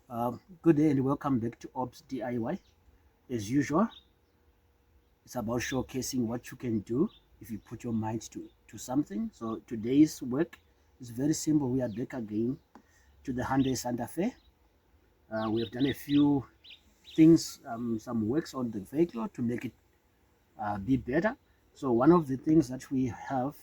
Good day and welcome back to Ops DIY. As usual, it's about showcasing what you can do if you put your mind to something. So today's work is very simple. We are back again to the Hyundai Santa Fe. We have done a few things, some works on the vehicle to make it be better. So one of the things that we have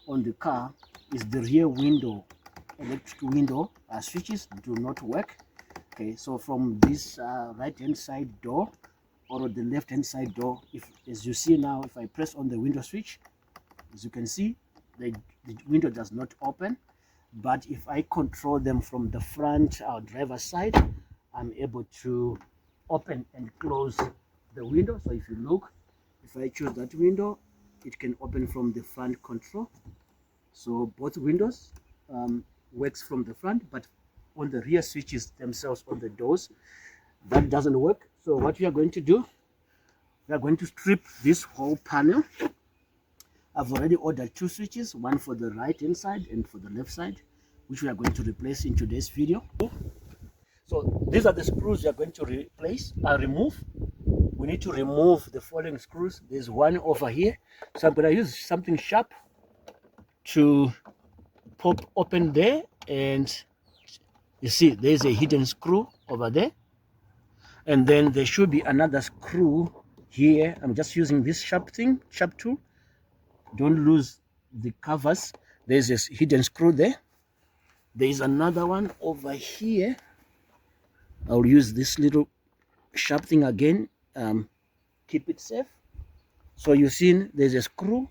on the car is the rear window. Electric window switches do not work. Okay, so from this right hand side door or the left hand side door, if as you see now, if I press on the window switch, as you can see, the window does not open. But if I control them from the front driver's side, I'm able to open and close the window. So if you look, if I choose that window, it can open from the front control. So both windows works from the front, but on the rear switches themselves on the doors, that doesn't work. So what we are going to do, we are going to strip this whole panel. I've already ordered two switches, one for the right hand side and for the left side, which we are going to replace in today's video. So these are the screws we are going to remove. We need to remove the following screws. There's one over here, so I'm going to use something sharp to pop open there, and you see there's a hidden screw over there, and then there should be another screw here. I'm just using this sharp tool. Don't lose the covers. There's a hidden screw there. There is another one over here. I'll use this little sharp thing again. Keep it safe. So you see there's a screw.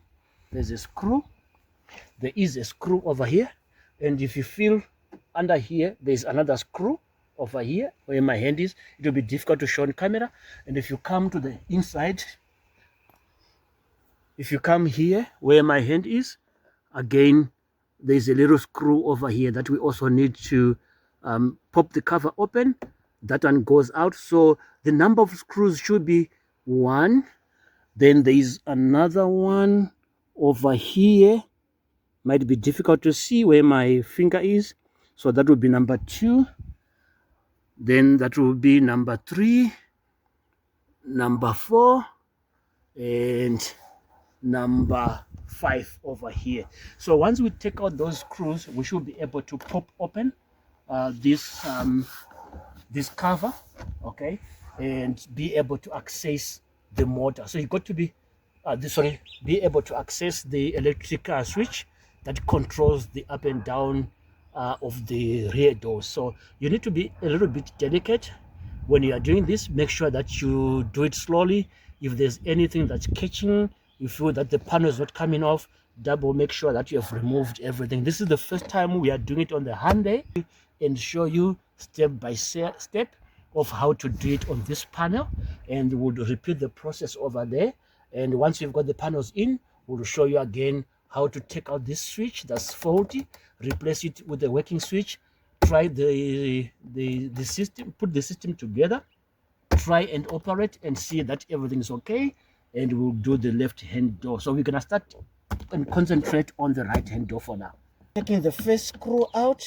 There is a screw over here, and if you feel under here, there's another screw over here where my hand is. It will be difficult to show on camera. And if you come to the inside, if you come here where my hand is, again there's a little screw over here that we also need to pop the cover open. That one goes out. So the number of screws should be one. Then there is another one over here. Might be difficult to see where my finger is, so that would be number 2. Then that will be number 3, number 4, and number 5 over here. So once we take out those screws, we should be able to pop open this cover, okay, and be able to access the motor. So you got to be be able to access the electric switch that controls the up and down of the rear door. So you need to be a little bit delicate when you are doing this. Make sure that you do it slowly. If there's anything that's catching, you feel that the panel is not coming off, double make sure that you have removed everything. This is the first time we are doing it on the Hyundai, and show you step by step of how to do it on this panel, and we'll repeat the process over there. And once you've got the panels in, we'll show you again how to take out this switch that's faulty, replace it with the working switch, try the system, put the system together, try and operate and see that everything is okay, and we'll do the left hand door. So we're gonna start and concentrate on the right hand door for now. Taking the first screw out,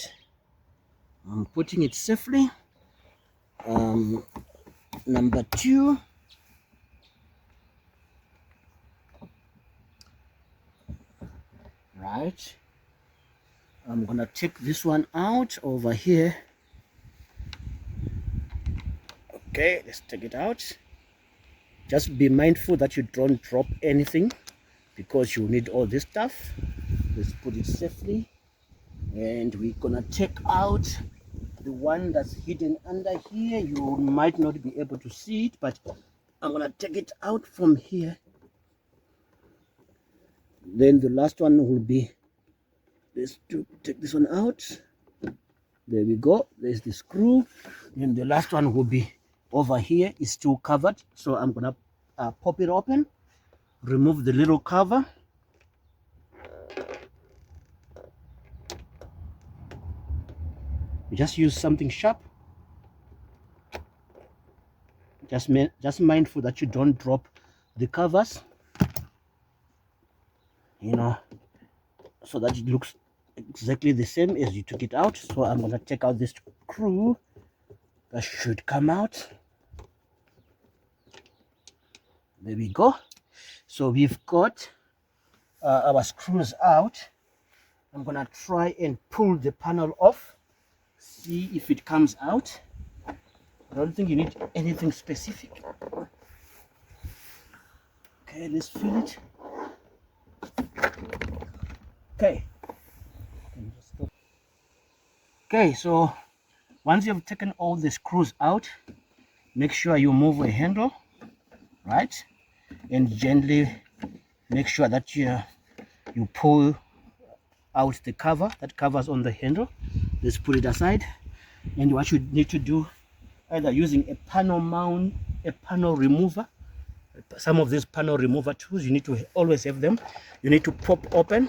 I'm putting it safely. Number 2, right. I'm gonna take this one out over here. Okay, let's take it out. Just be mindful that you don't drop anything, because you need all this stuff. Let's put it safely, and we're gonna take out the one that's hidden under here. You might not be able to see it, but I'm gonna take it out from here. Then the last one will be this, to take this one out. There we go. There's the screw. Then the last one will be over here, is still covered. So I'm gonna pop it open, remove the little cover. Just use something sharp. Just mindful that you don't drop the covers, you know, so that it looks exactly the same as you took it out. So I'm going to take out this screw That should come out. There we go. So we've got our screws out. I'm gonna try and pull the panel off, see if it comes out. I don't think you need anything specific. Okay, let's feel it. Okay. Okay, so once you've taken all the screws out, make sure you move a handle, right? And gently make sure that you pull out the cover that covers on the handle. Let's put it aside. And what you need to do, either using a panel mount, a panel remover. Some of these panel remover tools, you need to always have them. You need to pop open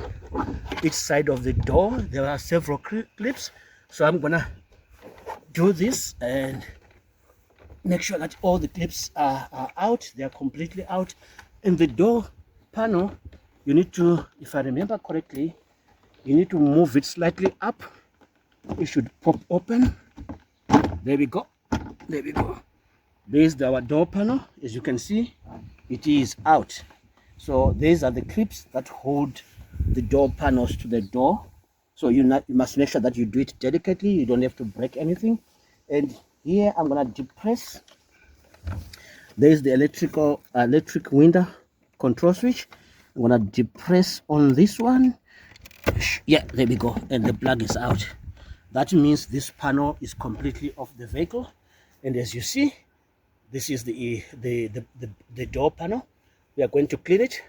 each side of the door. There are several clips. So I'm gonna do this and make sure that all the clips are out. They are completely out. In the door panel, you need to, if I remember correctly, you need to move it slightly up. It should pop open. There we go. There we go. There's our door panel. As you can see, it is out. So these are the clips that hold the door panels to the door. So you must make sure that you do it delicately. You don't have to break anything. And here I'm gonna depress. There's the electric window control switch. I'm gonna depress on this one. Yeah, there we go. And the plug is out. That means this panel is completely off the vehicle. And as you see, this is the door panel. We are going to clean it.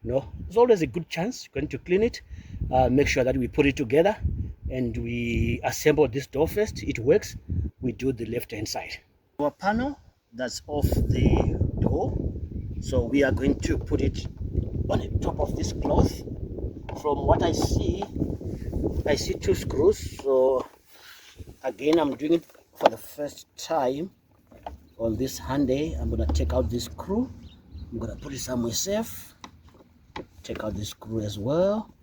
There's always a good chance you're going to clean it. Make sure that we put it together and we assemble this door first. It works. We do the left hand side. Our panel that's off the door. So we are going to put it on the top of this cloth. From what I see 2 screws. So again, I'm doing it for the first time on this Hyundai. I'm gonna take out this screw. I'm gonna put it somewhere safe. Take out this screw as well,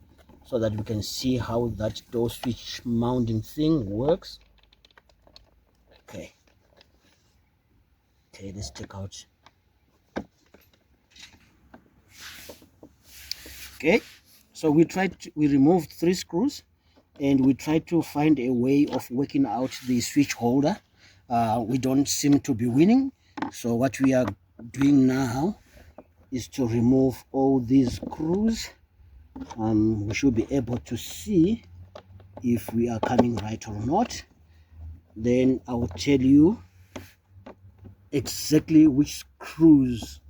so that we can see how that door switch mounting thing works. Okay, let's take out. Okay, so we removed 3 screws, and we tried to find a way of working out the switch holder. We don't seem to be winning. So what we are doing now is to remove all these screws. We should be able to see if we are coming right or not. Then I will tell you exactly which screws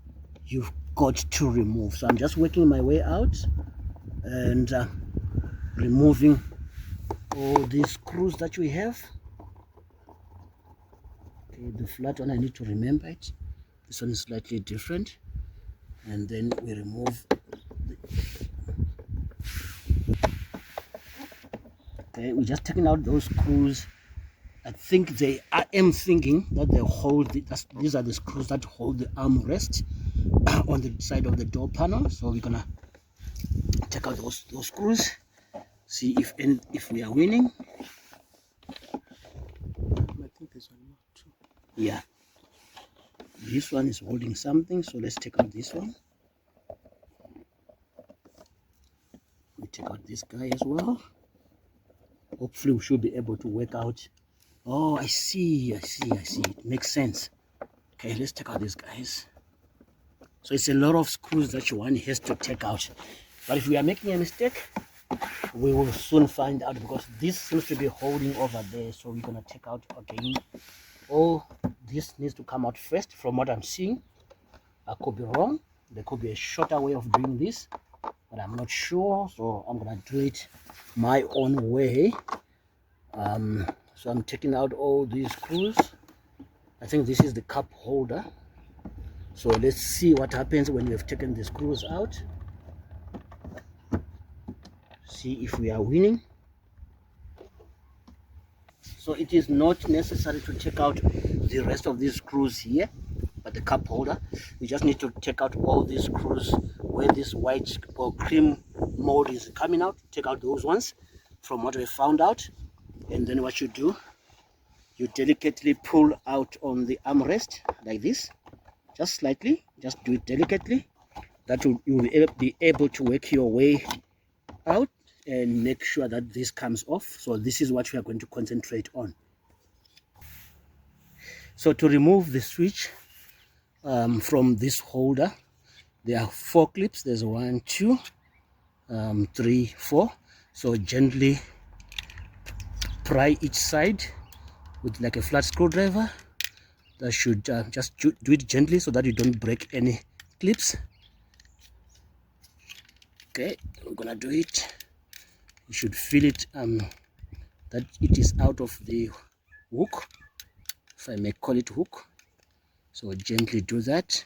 you've got to remove. So I'm just working my way out and removing all these screws that we have. Okay, the flat one, I need to remember it. This one is slightly different. And then we remove okay, we're just taking out those screws. I am thinking that they hold these are the screws that hold the armrest on the side of the door panel. So we're gonna take out those screws, see if we are winning. I think this one too. Yeah, this one is holding something, so let's take out this one. We take out this guy as well. Hopefully we should be able to work out. Oh, I see. It makes sense. Okay, let's take out these guys. So it's a lot of screws that one has to take out. But if we are making a mistake, we will soon find out, because this seems to be holding over there. So we're gonna take out again. Oh, this needs to come out first from what I'm seeing. I could be wrong. There could be a shorter way of doing this, but I'm not sure. So I'm gonna do it my own way. So I'm taking out all these screws. I think this is the cup holder. So let's see what happens when we've taken the screws out. See if we are winning. So it is not necessary to take out the rest of these screws here, but the cup holder. You just need to take out all these screws where this white or cream mold is coming out. Take out those ones from what we found out. And then what you do, you delicately pull out on the armrest like this, just slightly, just do it delicately. That will, you will be able to work your way out and make sure that this comes off. So this is what we are going to concentrate on. So to remove the switch from this holder, there are 4 clips. There's 1, 2, 3, 4. So gently pry each side with like a flat screwdriver. That should just do it gently so that you don't break any clips. Okay, we're gonna do it. You should feel it that it is out of the hook, if I may call it hook. So gently do that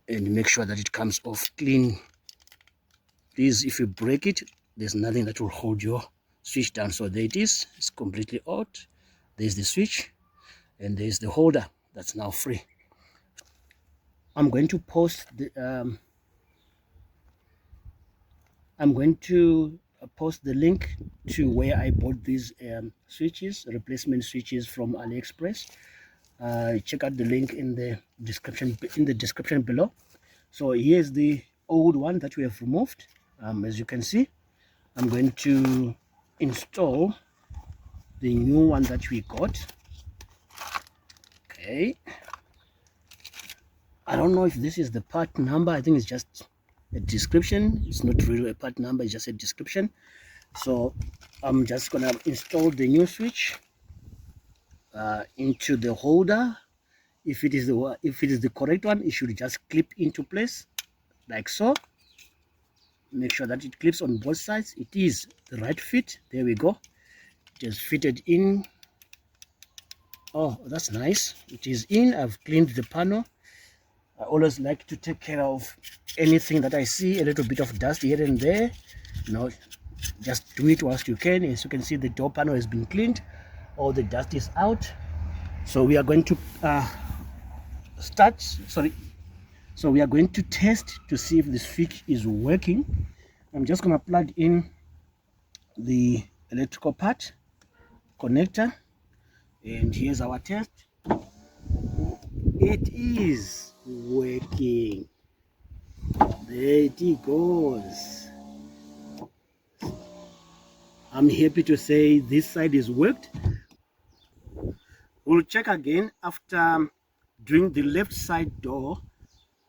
and make sure that it comes off clean. Please, if you break it, there's nothing that will hold your switch down. So there it is, it's completely out. There's the switch and there's the holder that's now free. I'm going to post the link to where I bought these switches, replacement switches from AliExpress. Check out the link in the description below. So here's the old one that we have removed. As you can see, I'm going to install the new one that we got. Okay, I don't know if this is the part number. I think it's just a description. It's not really a part number, it's just a description. So I'm just gonna install the new switch into the holder. If it is the correct one, it should just clip into place like so. Make sure that it clips on both sides. It is the right fit. There we go. Just fitted in. Oh, that's nice. It is in. I've cleaned the panel. I always like to take care of anything that I see a little bit of dust here and there. Just do it whilst you can. As you can see, the door panel has been cleaned. All the dust is out. So we are going to So we are going to test to see if the switch is working. I'm just going to plug in the electrical part connector, and here's our test. It is working. There it goes. I'm happy to say this side is worked. We'll check again after doing the left side door.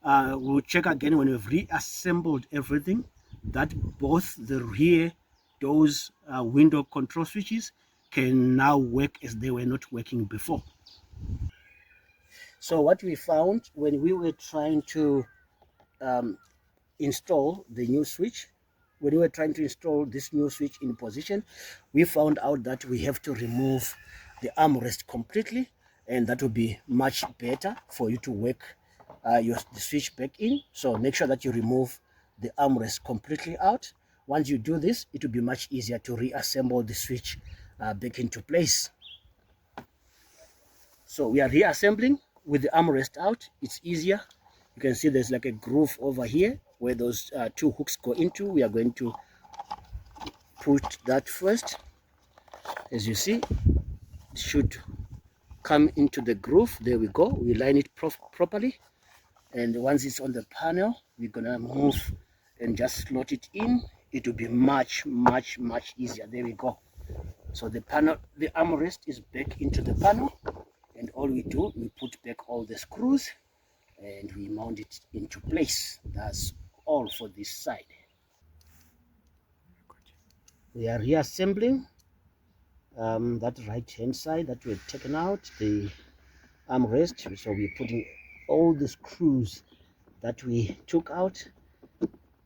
We'll check again when we've reassembled everything, that both the rear doors window control switches can now work as they were not working before. So what we found when we were trying to install the new switch, when we were trying to install this new switch in position, we found out that we have to remove the armrest completely, and that will be much better for you to work the switch back in. So make sure that you remove the armrest completely out. Once you do this, it will be much easier to reassemble the switch back into place. So we are reassembling with the armrest out. It's easier. You can see there's like a groove over here where those 2 hooks go into. We are going to put that first. As you see, it should come into the groove. There we go. We line it properly, and once it's on the panel, we're gonna move and just slot it in. It will be much easier. There we go. So the armrest is back into the panel, and all we do, we put back all the screws and we mount it into place. That's all for this side. We are reassembling that right hand side that we had taken out, the armrest. So we're putting all the screws that we took out.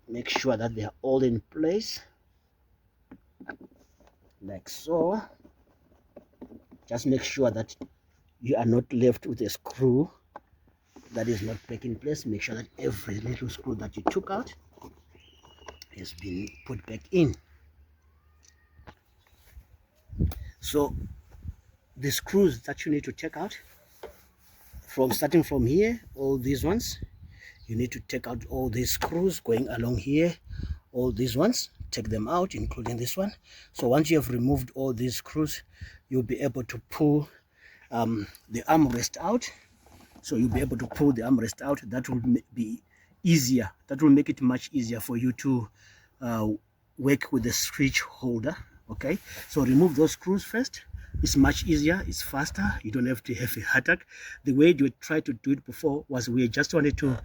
Make sure that they are all in place like so. Just make sure that you are not left with a screw that is not back in place. Make sure that every little screw that you took out has been put back in. So the screws that you need to take out, starting from here, all these ones, you need to take out all these screws going along here, all these ones. take them out, including this one. So once you have removed all these screws, you'll be able to pull the armrest out. So you'll be able to pull the armrest out. That will be easier. That will make it much easier for you to work with the switch holder. Okay, so remove those screws first. It's much easier, it's faster, you don't have to have a heart attack. The way you tried to do it before was we just wanted to,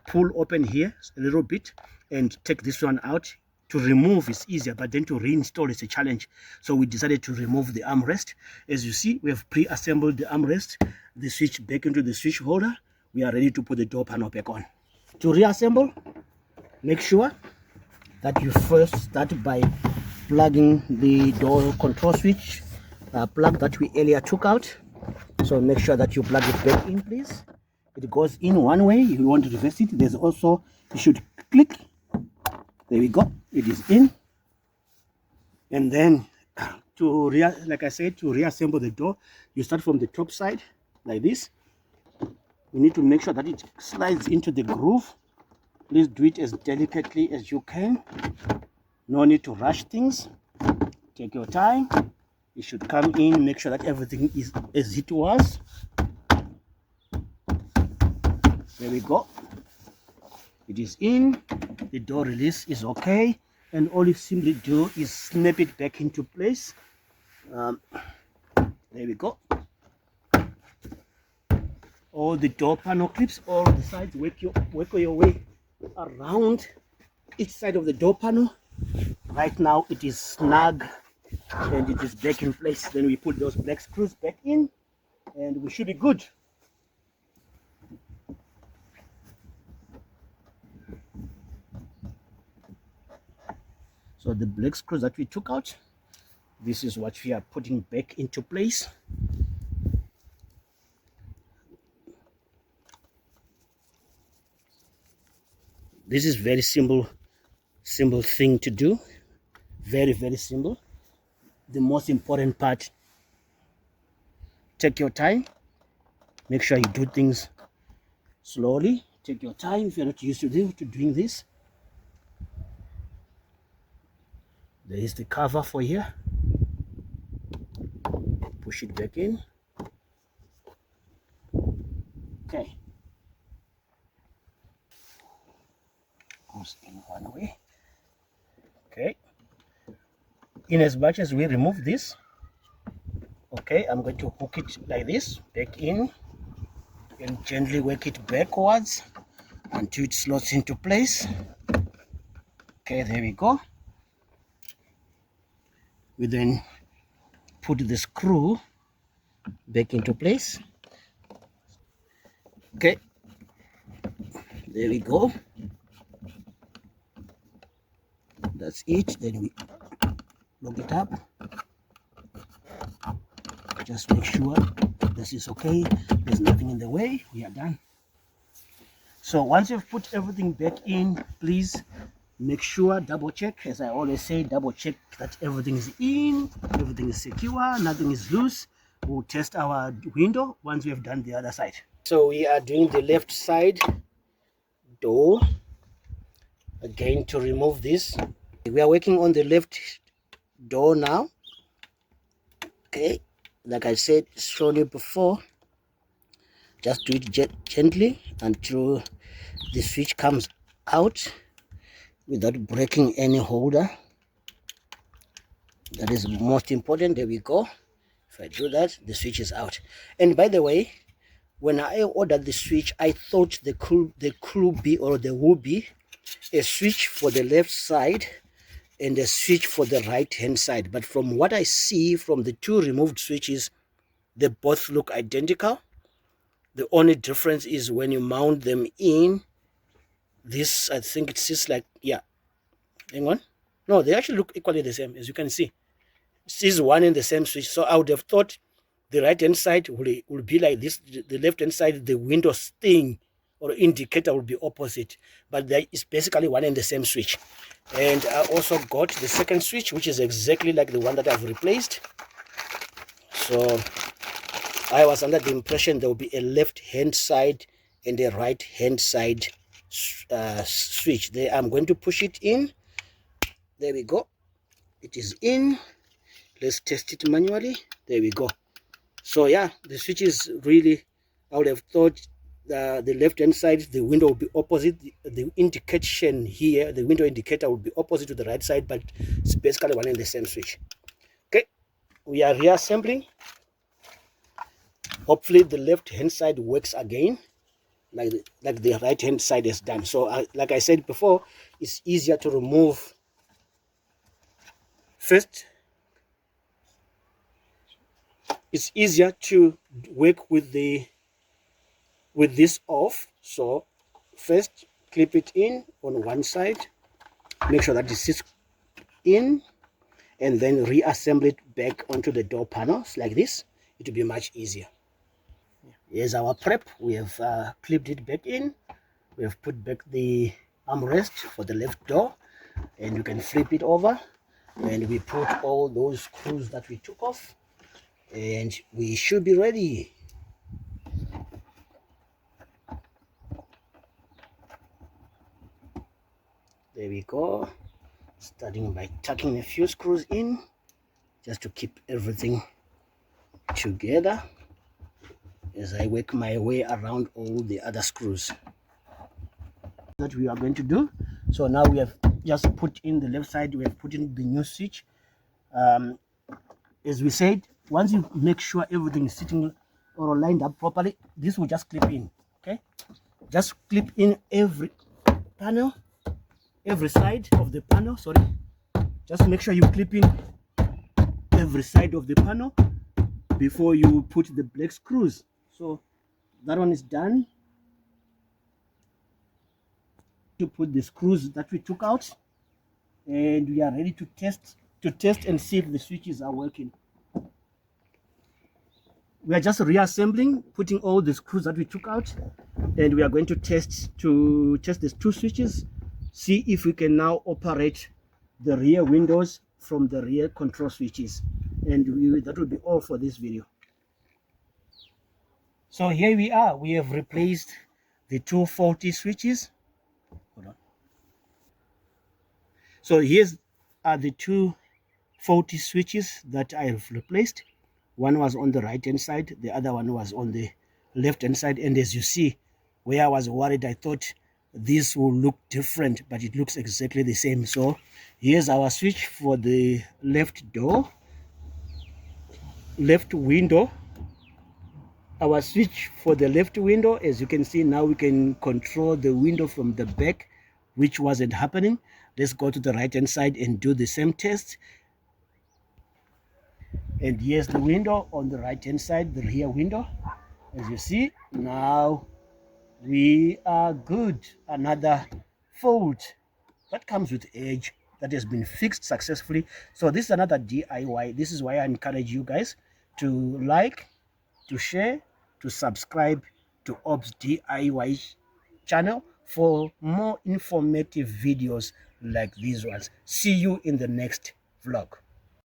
pull open here a little bit and take this one out. To remove is easier, but then to reinstall is a challenge. So we decided to remove the armrest. As you see, we have pre-assembled the armrest, the switch back into the switch holder. We are ready to put the door panel back on. To reassemble, make sure that you first start by plugging the door control switch plug that we earlier took out. So make sure that you plug it back in, please. It goes in one way. If you want to reverse it, there's also, you should click. There we go, it is in. And then like I said, to reassemble the door, you start from the top side like this. You need to make sure that it slides into the groove. Please do it as delicately as you can. No need to rush things. Take your time. It should come in. Make sure that everything is as it was. There we go. It is in. The door release is okay. And all you simply do is snap it back into place. There we go. All the door panel clips, all the sides, work your way around each side of the door panel. Right now it is snug and it is back in place. Then we put those black screws back in and we should be good. So the black screws that we took out, this is what we are putting back into place. This is very simple thing to do. Very, very simple. The most important part, take your time. Make sure you do things slowly. Take your time if you're not used to doing this. There is the cover for here. Push it back in. Okay. Goes in one way. Okay. In as much as we remove this, okay, I'm going to hook it like this, back in, and gently work it backwards until it slots into place. Okay, there we go. We then put the screw back into place. Okay, there we go. That's it. Then we lock it up. Just make sure this is okay. There's nothing in the way. We are done. So once you've put everything back in, please make sure, double check, as I always say, double check that everything is in, everything is secure, nothing is loose. We'll test our window once we have done the other side. So we are doing the left side door. Again, to remove this, we are working on the left door now. Okay, like I said, shown you before, just do it gently until the switch comes out without breaking any holder. That is most important. There we go. If I do that, the switch is out. And by the way, when I ordered the switch, I thought there will be a switch for the left side and a switch for the right hand side. But from what I see from the two removed switches, they both look identical. The only difference is when you mount them in, this, I think it sits like, yeah, hang on. No, they actually look equally the same, as you can see. This is one and the same switch. So I would have thought the right hand side will be like this. The left hand side, the window sting or indicator will be opposite. But there is basically one and the same switch. And I also got the second switch, which is exactly like the one that I've replaced. So I was under the impression there will be a left hand side and a right hand side switch. There, I'm going to push it in. There we go. It is in. Let's test it manually. There we go. So yeah, the switch is really, I would have thought the left hand side, the window will be opposite. The indication here, the window indicator will be opposite to the right side, but it's basically one and the same switch. Okay, we are reassembling. Hopefully the left hand side works again like the right hand side has done. So like I said before, it's easier to remove first. It's easier to work with this off. So first clip it in on one side, make sure that it sits in, and then reassemble it back onto the door panels like this. It will be much easier. Here's our prep. We have clipped it back in. We have put back the armrest for the left door, and you can flip it over, and we put all those screws that we took off, and we should be ready. There we go. Starting by tucking a few screws in just to keep everything together as I work my way around all the other screws that we are going to do. So now we have just put in the left side, we have put in the new switch. As we said, once you make sure everything is sitting or lined up properly, this will just clip in. Okay, just clip in every panel, every side of the panel. Sorry, just make sure you clip in every side of the panel before you put the black screws. So that one is done. To put the screws that we took out, and we are ready to test and see if the switches are working. We are just reassembling, putting all the screws that we took out, and we are going to test these two switches, see if we can now operate the rear windows from the rear control switches. And that will be all for this video. So here we are. We have replaced the two faulty switches. Hold on. So here's are the two faulty switches that I have replaced. One was on the right hand side, the other one was on the left hand side. And as you see, where I was worried, I thought this will look different, but it looks exactly the same. So here's our switch for the left door, left window. Our switch for the left window, as you can see, now we can control the window from the back, which wasn't happening. Let's go to the right hand side and do the same test. And here's the window on the right hand side, the rear window. As you see, now we are good. Another fault that comes with age that has been fixed successfully. So this is another DIY. This is why I encourage you guys to like, to share, to subscribe to Ops DIY channel for more informative videos like these ones. See you in the next vlog.